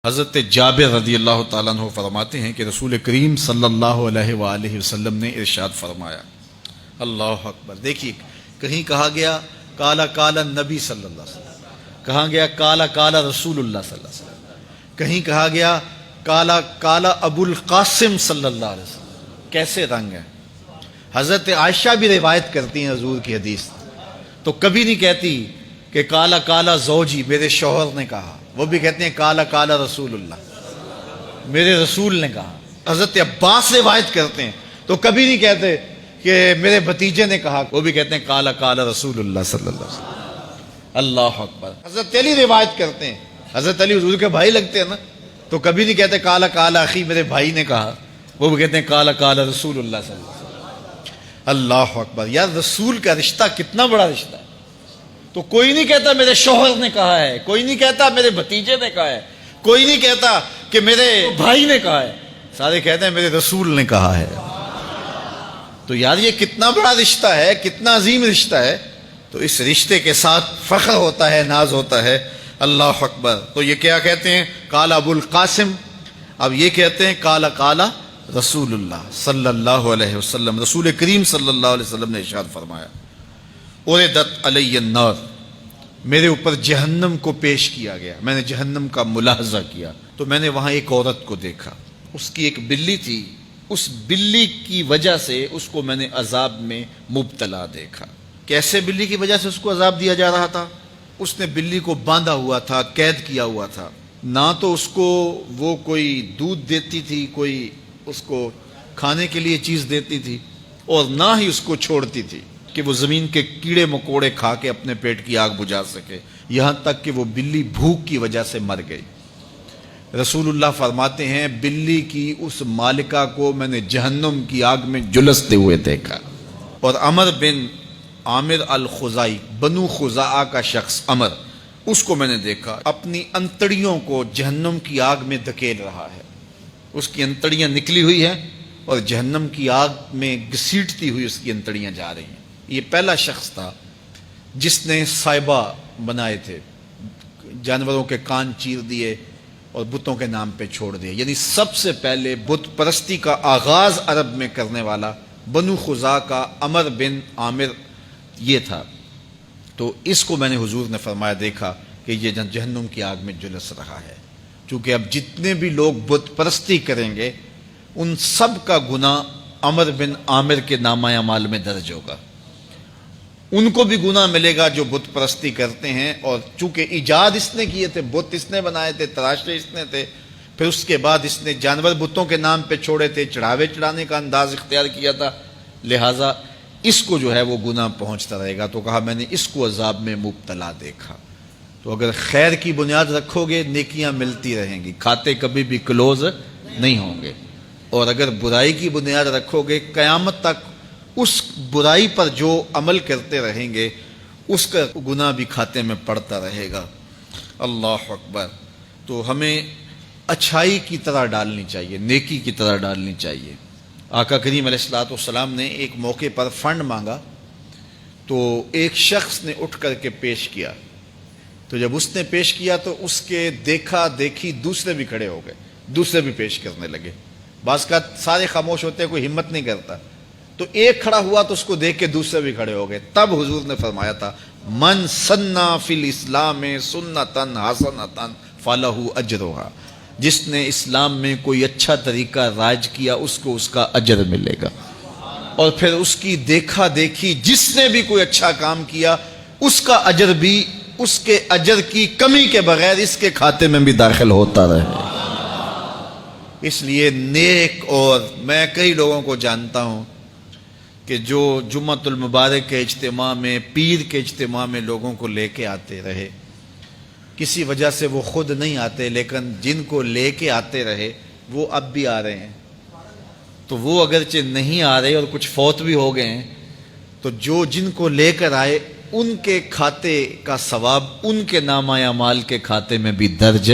حضرت جابر رضی اللہ تعالیٰ عنہ فرماتے ہیں کہ رسول کریم صلی اللہ علیہ وآلہ وسلم نے ارشاد فرمایا، اللہ اکبر۔ دیکھیے، کہیں کہا گیا کالا کالا نبی صلی اللہ علیہ وسلم، کہا گیا کالا کالا رسول اللہ صلی اللہ علیہ وسلم، کہیں کہا گیا کالا کالا ابو القاسم صلی اللہ علیہ وسلم۔ کیسے رنگ ہیں۔ حضرت عائشہ بھی روایت کرتی ہیں حضور کی حدیث، تو کبھی نہیں کہتی کہ کالا کالا زوجی، میرے شوہر نے کہا، وہ بھی کہتے ہیں کالا کالا رسول اللہ، میرے رسول نے کہا۔ حضرت عباس روایت کرتے ہیں تو کبھی نہیں کہتے کہ میرے بھتیجے نے کہا، وہ بھی کہتے ہیں کالا کالا رسول اللہ صلی اللہ علیہ وسلم۔ اللہ اکبر۔ حضرت علی روایت کرتے ہیں، حضرت علی حضور کے بھائی لگتے ہیں نا، تو کبھی نہیں کہتے کالا کالا اخی، میرے بھائی نے کہا، وہ بھی کہتے ہیں کالا کالا رسول اللہ صلی اللہ علیہ وسلم۔ اللہ اکبر۔ یار رسول کا رشتہ کتنا بڑا رشتہ ہے۔ تو کوئی نہیں کہتا میرے شوہر نے کہا ہے، کوئی نہیں کہتا میرے بھتیجے نے کہا ہے، کوئی نہیں کہتا کہ میرے بھائی نے کہا ہے، سارے کہتے ہیں میرے رسول نے کہا ہے۔ تو یار یہ کتنا بڑا رشتہ ہے، کتنا عظیم رشتہ ہے، تو اس رشتے کے ساتھ فخر ہوتا ہے، ناز ہوتا ہے۔ اللہ اکبر۔ تو یہ کیا کہتے ہیں؟ کالا ابو القاسم، اب یہ کہتے ہیں کالا کالا رسول اللہ صلی اللہ علیہ وسلم۔ رسول کریم صلی اللہ علیہ وسلم نے ارشاد فرمایا، اُرِدَتْ عَلَيَّ النَّارُ، میرے اوپر جہنم کو پیش کیا گیا، میں نے جہنم کا ملاحظہ کیا تو میں نے وہاں ایک عورت کو دیکھا، اس کی ایک بلی تھی، اس بلی کی وجہ سے اس کو میں نے عذاب میں مبتلا دیکھا۔ کیسے بلی کی وجہ سے اس کو عذاب دیا جا رہا تھا؟ اس نے بلی کو باندھا ہوا تھا، قید کیا ہوا تھا، نہ تو اس کو وہ کوئی دودھ دیتی تھی، کوئی اس کو کھانے کے لیے چیز دیتی تھی، اور نہ ہی اس کو چھوڑتی تھی کہ وہ زمین کے کیڑے مکوڑے کھا کے اپنے پیٹ کی آگ بجھا سکے، یہاں تک کہ وہ بلی بھوک کی وجہ سے مر گئی۔ رسول اللہ فرماتے ہیں بلی کی اس مالکہ کو میں نے جہنم کی آگ میں جلستے ہوئے دیکھا۔ اور عمر بن عامر الخزائی، بنو خزاعہ کا شخص عمر، اس کو میں نے دیکھا اپنی انتڑیوں کو جہنم کی آگ میں دھکیل رہا ہے، اس کی انتڑیاں نکلی ہوئی ہیں اور جہنم کی آگ میں گھسیٹتی ہوئی اس کی انتڑیاں جا رہی ہیں۔ یہ پہلا شخص تھا جس نے سائبہ بنائے تھے، جانوروں کے کان چیر دیے اور بتوں کے نام پہ چھوڑ دیے، یعنی سب سے پہلے بت پرستی کا آغاز عرب میں کرنے والا بنو خزاعہ کا عمر بن عامر یہ تھا۔ تو اس کو میں نے حضور نے فرمایا دیکھا کہ یہ جہنم کی آگ میں جلس رہا ہے، چونکہ اب جتنے بھی لوگ بت پرستی کریں گے ان سب کا گناہ عمر بن عامر کے نامہ اعمال میں درج ہوگا، ان کو بھی گناہ ملے گا جو بت پرستی کرتے ہیں۔ اور چونکہ ایجاد اس نے کیے تھے، بت اس نے بنائے تھے، تراشے اس نے تھے، پھر اس کے بعد اس نے جانور بتوں کے نام پہ چھوڑے تھے، چڑھاوے چڑھانے کا انداز اختیار کیا تھا، لہٰذا اس کو جو ہے وہ گناہ پہنچتا رہے گا۔ تو کہا میں نے اس کو عذاب میں مبتلا دیکھا۔ تو اگر خیر کی بنیاد رکھو گے نیکیاں ملتی رہیں گی، کھاتے کبھی بھی کلوز نہیں ہوں گے، اور اگر برائی کی بنیاد رکھو گے قیامت تک اس برائی پر جو عمل کرتے رہیں گے اس کا گناہ بھی کھاتے میں پڑتا رہے گا۔ اللہ اکبر۔ تو ہمیں اچھائی کی طرح ڈالنی چاہیے، نیکی کی طرح ڈالنی چاہیے۔ آقا کریم علیہ الصلوۃ والسلام نے ایک موقع پر فنڈ مانگا تو ایک شخص نے اٹھ کر کے پیش کیا، تو جب اس نے پیش کیا تو اس کے دیکھا دیکھی دوسرے بھی کھڑے ہو گئے، دوسرے بھی پیش کرنے لگے۔ بعض کا سارے خاموش ہوتے ہیں، کوئی ہمت نہیں کرتا، تو ایک کھڑا ہوا تو اس کو دیکھ کے دوسرے بھی کھڑے ہو گئے۔ تب حضور نے فرمایا تھا من سنّا فی الاسلام سنۃ حسنۃ فلہ اجرھا، جس نے اسلام میں کوئی اچھا طریقہ رائج کیا اس کو اس کا اجر ملے گا، اور پھر اس کی دیکھا دیکھی جس نے بھی کوئی اچھا کام کیا اس کا اجر بھی اس کے اجر کی کمی کے بغیر اس کے کھاتے میں بھی داخل ہوتا رہے۔ اس لیے نیک، اور میں کئی لوگوں کو جانتا ہوں کہ جو جمعۃ المبارک کے اجتماع میں، پیر کے اجتماع میں لوگوں کو لے کے آتے رہے، کسی وجہ سے وہ خود نہیں آتے لیکن جن کو لے کے آتے رہے وہ اب بھی آ رہے ہیں، تو وہ اگرچہ نہیں آ رہے اور کچھ فوت بھی ہو گئے ہیں، تو جو جن کو لے کر آئے ان کے کھاتے کا ثواب ان کے نامہ اعمال کے کھاتے میں بھی درج